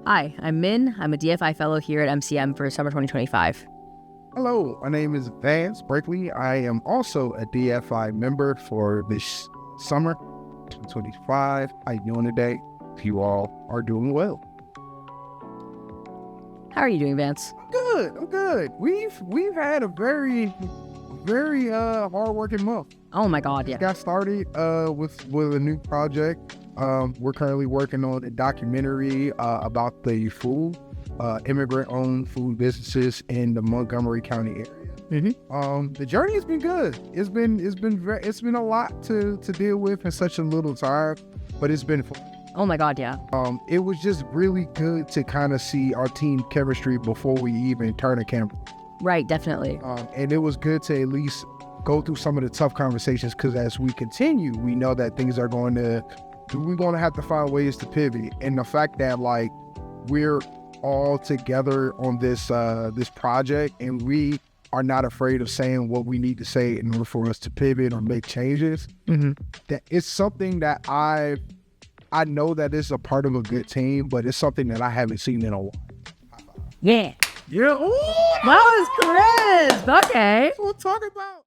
Hi, I'm Min. I'm a DFI Fellow here at MCM for summer 2025. Hello, my name is Vance Breakley. I am also a DFI member for this summer 2025. How you doing today? You all are doing well. How are you doing, Vance? I'm good. We've had a very hard-working month. Oh my God, yeah. Got started with a new project. We're currently working on a documentary about the immigrant-owned food businesses in the Montgomery County area. The journey has been good. It's been a lot to deal with in such a little time, but it's been fun. Oh my God, yeah. It was just really good to kind of see our team chemistry before we even turn the camera. Right, definitely. And it was good to at least go through some of the tough conversations, because as we continue, we know that things are we're going to have to find ways to pivot. And the fact that like we're all together on this project, and we are not afraid of saying what we need to say in order for us to pivot or make changes, that it's something that I know that it's a part of a good team, but it's something that I haven't seen in a while. Yeah. Yeah. Ooh, That was crisp. Okay. what we're talking about.